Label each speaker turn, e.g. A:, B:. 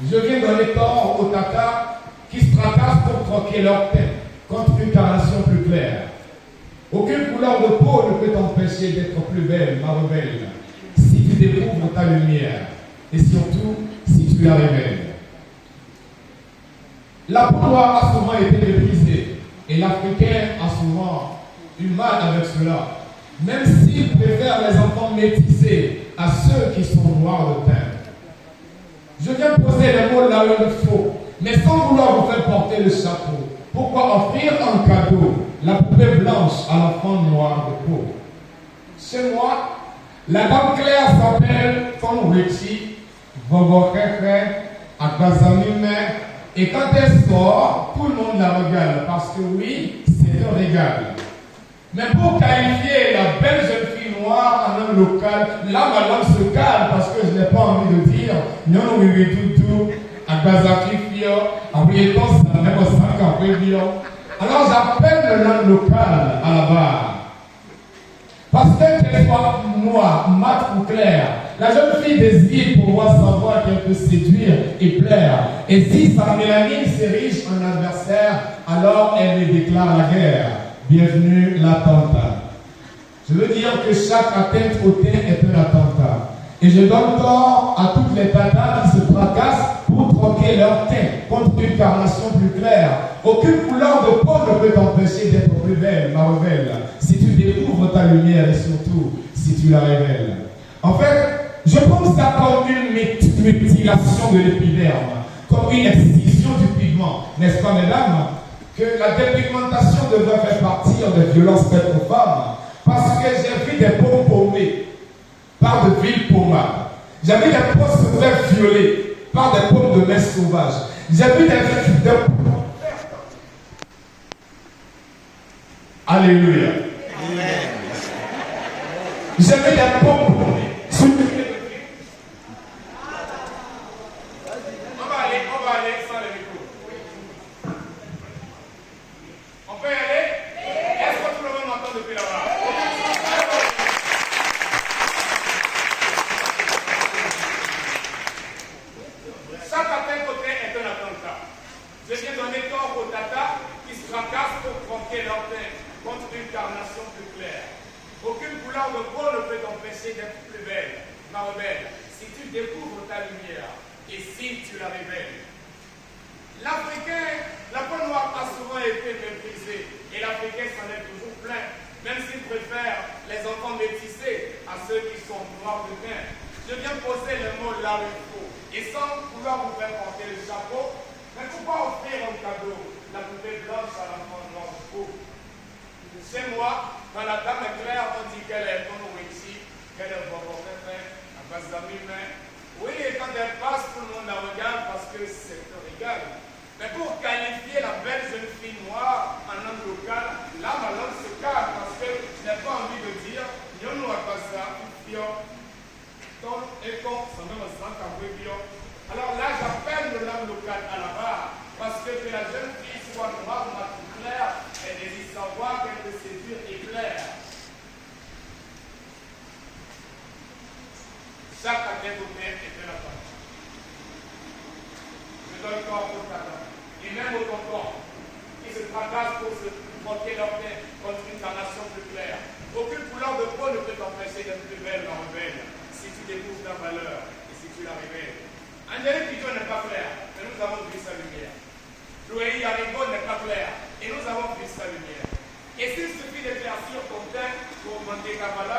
A: Je viens donner tort aux tatas qui se tracassent pour troquer leur tête contre une carnation plus claire. Aucune couleur de peau ne peut t'empêcher d'être plus belle, ma rebelle, si tu découvres ta lumière et surtout si tu la révèles. La peau noire a souvent été méprisée et l'Africain a souvent eu mal avec cela, même s'il préfère les enfants métissés à ceux qui sont noirs de teint. Je viens poser les mots là où il faut, mais sans vouloir vous faire porter le chapeau. Pourquoi offrir un cadeau, la poupée blanche à l'enfant noir de peau? Chez moi, la dame claire s'appelle Fon Richie, Vogo Khefe, Akbazamime, et quand elle sort, tout le monde la regarde, parce que oui, c'est un régal. Mais pour qualifier la belle jeune fille noire en un local, là ma langue se calme parce que je n'ai pas envie de dire non, oui, oui, tout, à Bazakifio, à Wietos, à Negosanka, alors j'appelle le langue locale à la barre. Parce qu'elle soit noire, mat ou claire, la jeune fille désire pouvoir savoir qu'elle peut séduire et plaire. Et si sa mélanine s'érige en adversaire, alors elle lui déclare la guerre. Bienvenue l'attentat. Je veux dire que chaque atteinte au teint est un attentat. Et je donne tort à toutes les tatas qui se tracassent pour troquer leur teint contre une carnation plus claire. Aucune couleur de peau ne peut t'empêcher d'être plus belle, ma rebelle, si tu découvres ta lumière et surtout si tu la révèles. En fait, je pense ça comme une mutilation de l'épiderme, comme une excision du pigment, n'est-ce pas mesdames? Que la dépigmentation devrait faire partir des violences faites aux femmes, parce que j'ai vu des peaux paumées par de viles pommades. J'ai vu des peaux se faire violer par des paumes de mains sauvages. J'ai vu des Alléluia. J'ai vu des peaux paumées. On va aller sans le micro. On peut y aller? Est-ce que tout le monde m'entend depuis là-bas? Chaque atteinte au teint est un attentat. Je viens donner tort aux tatas qui se fracassent pour tronquer leur teint contre une carnation plus claire. Aucune couleur de peau ne peut t'empêcher d'être plus belle, ma rebelle, si tu découvres ta lumière et si tu la révèles. L'Africain, la peau noire a souvent été méprisée et l'Africain s'en est toujours plein, même s'il préfère les enfants métissés à ceux qui sont noirs de teint. Je viens poser les mots là où il faut et sans vouloir vous faire porter le chapeau, mais pourquoi offrir un cadeau, la poupée blanche à l'enfant noir de peau? Chez moi, quand la dame est claire, on dit qu'elle est bonne ici, qu'elle est bonne à base d'amis. Oui, et quand elle passe, tout le monde la regarde parce que c'est un régal. Mais pour qualifier la belle jeune fille noire en langue locale, là ma langue se calme parce que je n'ai pas envie de dire non, nous à ça, ton et ton, ça même alors là, j'appelle le langue locale à la barre parce que la jeune fille soit noire ou plus claire, elle désire savoir qu'elle peut séduire et plaire. Chaque atteinte au teint est un attentat. Je donne corps au tabac. Et même au tonton, qui se fracassent pour se frotter leur teint contre une carnation plus claire. Aucune couleur de peau ne peut t'empêcher d'être plus belle, ma rebelle, si tu découvres ta valeur et si tu la révèles. Angélique Kidjo n'est pas claire, mais nous avons vu sa lumière. Louis Yaribo n'est pas claire, et nous avons vu sa lumière. Et s'il suffit d'éclaircir ton teint pour augmenter ta valeur,